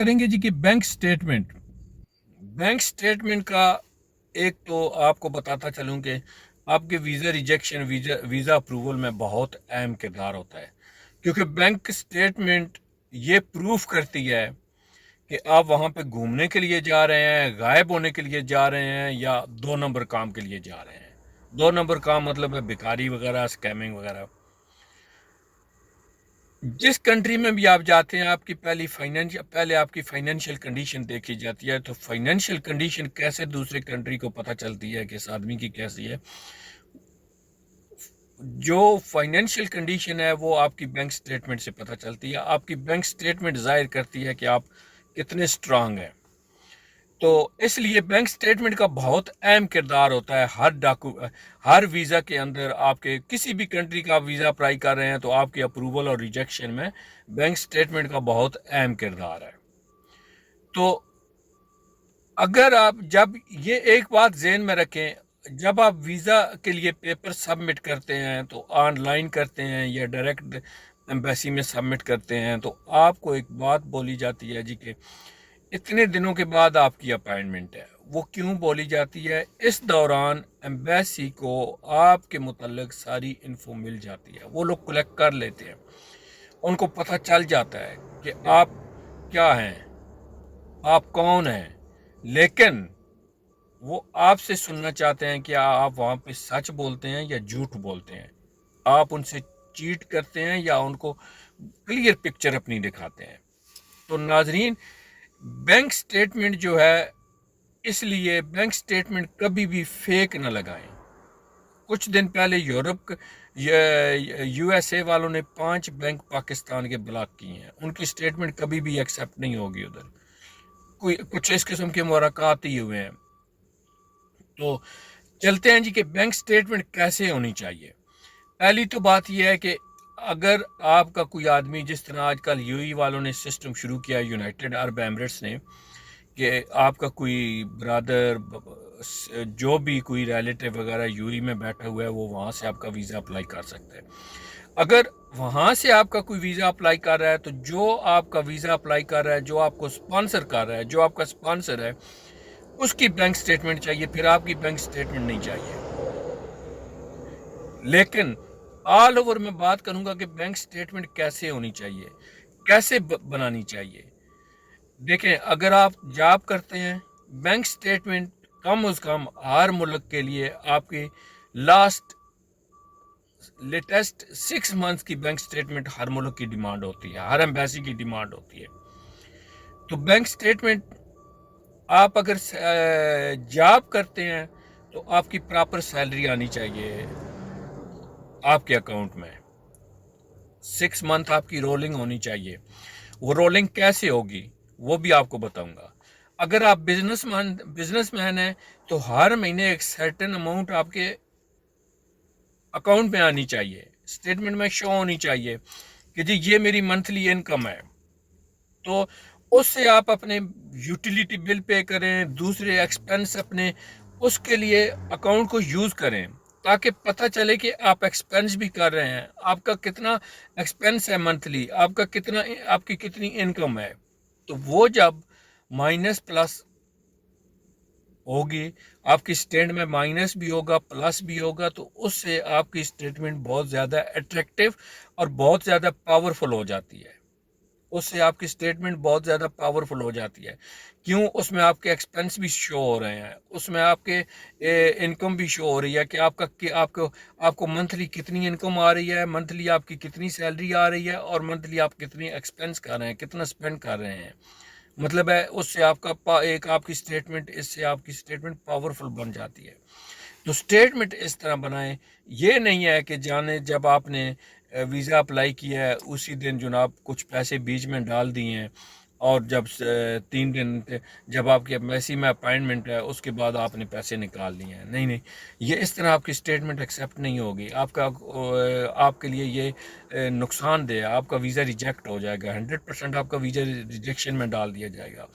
करेंगे जी कि bank statement का एक तो आपको बताता चलूं कि आपके वीज़ा रिजेक्शन वीज़ा अप्रूवल में बहुत अहम किरदार होता है, क्योंकि बैंक स्टेटमेंट ये प्रूफ करती है कि आप वहाँ पे घूमने के लिए जा रहे हैं, गायब होने के लिए जा रहे हैं, या दो नंबर काम के लिए जा रहे हैं। दो नंबर काम मतलब है भिखारी वगैरह, स्कैमिंग वगैरह। जिस कंट्री में भी आप जाते हैं, पहले आपकी फाइनेंशियल कंडीशन देखी जाती है। तो फाइनेंशियल कंडीशन कैसे दूसरे कंट्री को पता चलती है कि इस आदमी की कैसी है? जो फाइनेंशियल कंडीशन है वो आपकी बैंक स्टेटमेंट से पता चलती है। आपकी बैंक स्टेटमेंट जाहिर करती है कि आप कितने स्ट्रांग हैं। तो इसलिए बैंक स्टेटमेंट का बहुत अहम किरदार होता है हर वीज़ा के अंदर। आपके किसी भी कंट्री का आप वीज़ा अप्लाई कर रहे हैं तो आपके अप्रूवल और रिजेक्शन में बैंक स्टेटमेंट का बहुत अहम किरदार है। तो अगर आप जब ये एक बात ज़हन में रखें, जब आप वीज़ा के लिए पेपर सबमिट करते हैं तो ऑनलाइन करते हैं या डायरेक्ट एम्बेसी में सबमिट करते हैं, तो आपको एक बात बोली जाती है जी कि इतने दिनों के बाद आपकी अपॉइंटमेंट है। वो क्यों बोली जाती है? इस दौरान एम्बेसी को आपके मुतल्लिक सारी इन्फो मिल जाती है, वो लोग कलेक्ट कर लेते हैं। उनको पता चल जाता है कि आप क्या हैं, आप कौन हैं। लेकिन वो आपसे सुनना चाहते हैं कि आप वहाँ पे सच बोलते हैं या झूठ बोलते हैं, आप उनसे चीट करते हैं या उनको क्लियर पिक्चर अपनी दिखाते हैं। तो नाजरीन, बैंक स्टेटमेंट जो है, इसलिए बैंक स्टेटमेंट कभी भी फेक ना लगाएं। कुछ दिन पहले यूएसए वालों ने 5 बैंक पाकिस्तान के ब्लॉक किए हैं। उनकी स्टेटमेंट कभी भी एक्सेप्ट नहीं होगी उधर। कोई कुछ इस किस्म के मुराकात ही हुए हैं। तो चलते हैं जी कि बैंक स्टेटमेंट कैसे होनी चाहिए। पहली तो बात यह है कि अगर आपका कोई आदमी, जिस तरह आजकल यूएई वालों ने सिस्टम शुरू किया, यूनाइटेड अरब एमिरेट्स ने, कि आपका कोई ब्रदर, जो भी कोई रिलेटिव वगैरह यूएई में बैठा हुआ है, वो वहाँ से आपका वीज़ा अप्लाई कर सकता है। अगर वहाँ से आपका कोई वीज़ा अप्लाई कर रहा है, तो जो आपका वीज़ा अप्लाई कर रहा है, जो आपको स्पॉन्सर कर रहा है, जो आपका स्पॉन्सर है, उसकी बैंक स्टेटमेंट चाहिए, फिर आपकी बैंक स्टेटमेंट नहीं चाहिए। लेकिन ऑल ओवर मैं बात करूंगा कि बैंक स्टेटमेंट कैसे होनी चाहिए, कैसे बनानी चाहिए। देखें, अगर आप जॉब करते हैं, बैंक स्टेटमेंट कम अज कम हर मुल्क के लिए आपकी लास्ट लेटेस्ट 6 मंथ्स की बैंक स्टेटमेंट हर मुल्क की डिमांड होती है, हर एम्बेसी की डिमांड होती है। तो बैंक स्टेटमेंट, आप अगर जॉब करते हैं तो आपकी प्रॉपर सैलरी आनी चाहिए आपके अकाउंट में। 6 मंथ आपकी रोलिंग होनी चाहिए। वो रोलिंग कैसे होगी वो भी आपको बताऊंगा। अगर आप बिजनेसमैन हैं तो हर महीने एक सर्टेन अमाउंट आपके अकाउंट में आनी चाहिए, स्टेटमेंट में शो होनी चाहिए कि जी ये मेरी मंथली इनकम है। तो उससे आप अपने यूटिलिटी बिल पे करें, दूसरे एक्सपेंस अपने, उसके लिए अकाउंट को यूज़ करें, ताकि पता चले कि आप एक्सपेंस भी कर रहे हैं, आपका कितना एक्सपेंस है मंथली, आपकी कितनी इनकम है। तो वो जब माइनस प्लस होगी, आपकी स्टेटमेंट में माइनस भी होगा, प्लस भी होगा, तो उससे आपकी स्टेटमेंट बहुत ज़्यादा अट्रैक्टिव और बहुत ज़्यादा पावरफुल हो जाती है। उससे आपकी स्टेटमेंट बहुत ज़्यादा पावरफुल हो जाती है। क्यों? उसमें आपके एक्सपेंस भी शो हो रहे हैं, उसमें आपके इनकम भी शो हो रही है कि आपको मंथली कितनी इनकम आ रही है, मंथली आपकी कितनी सैलरी आ रही है, और मंथली आप कितनी एक्सपेंस कर रहे हैं, कितना स्पेंड कर रहे हैं। मतलब है, उससे इससे आपकी स्टेटमेंट पावरफुल बन जाती है। तो स्टेटमेंट इस तरह बनाएं। ये नहीं है कि जाने जब आपने वीज़ा अप्लाई किया है उसी दिन जनाब कुछ पैसे बीच में डाल दिए हैं, और जब 3 दिन जब आपकी एम्बेसी में अपॉइंटमेंट है उसके बाद आपने पैसे निकाल लिए हैं। नहीं नहीं, ये इस तरह आपकी स्टेटमेंट एक्सेप्ट नहीं होगी। आपके लिए ये नुकसानदेह है, आपका वीज़ा रिजेक्ट हो जाएगा, 100% आपका वीज़ा रिजेक्शन में डाल दिया जाएगा।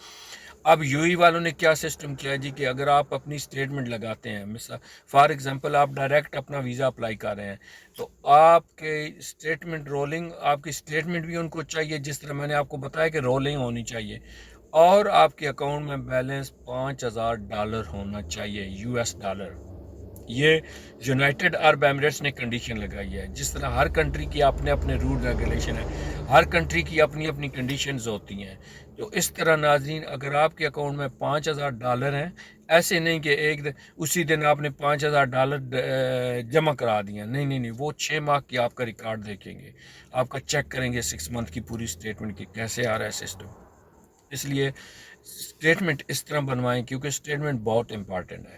अब यूएई वालों ने क्या सिस्टम किया है जी कि अगर आप अपनी स्टेटमेंट लगाते हैं, मिसाल फॉर एग्जांपल आप डायरेक्ट अपना वीज़ा अप्लाई कर रहे हैं, तो आपके स्टेटमेंट रोलिंग, आपकी स्टेटमेंट भी उनको चाहिए, जिस तरह मैंने आपको बताया कि रोलिंग होनी चाहिए। اور آپ کے اکاؤنٹ میں بیلنس $5,000 ہونا چاہیے US$۔ یہ یونائٹڈ عرب ایمریٹس نے کنڈیشن لگائی ہے۔ جس طرح ہر کنٹری کی اپنے اپنے رول ریگولیشن ہے، ہر کنٹری کی اپنی اپنی کنڈیشنز ہوتی ہیں، تو اس طرح ناظرین اگر آپ کے اکاؤنٹ میں $5,000 ہیں، ایسے نہیں کہ اسی دن آپ نے $5,000 جمع کرا دیا، نہیں، وہ 6 ماہ کی آپ کا ریکارڈ دیکھیں گے، آپ کا چیک کریں گے 6 منتھ کی پوری اسٹیٹمنٹ کی کیسے آ رہا ہے سسٹم۔ اس لیے اسٹیٹمنٹ اس طرح بنوائیں کیونکہ اسٹیٹمنٹ بہت امپارٹنٹ ہے۔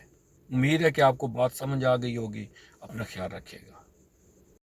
امید ہے کہ آپ کو بات سمجھ آ گئی ہوگی۔ اپنا خیال رکھیے گا۔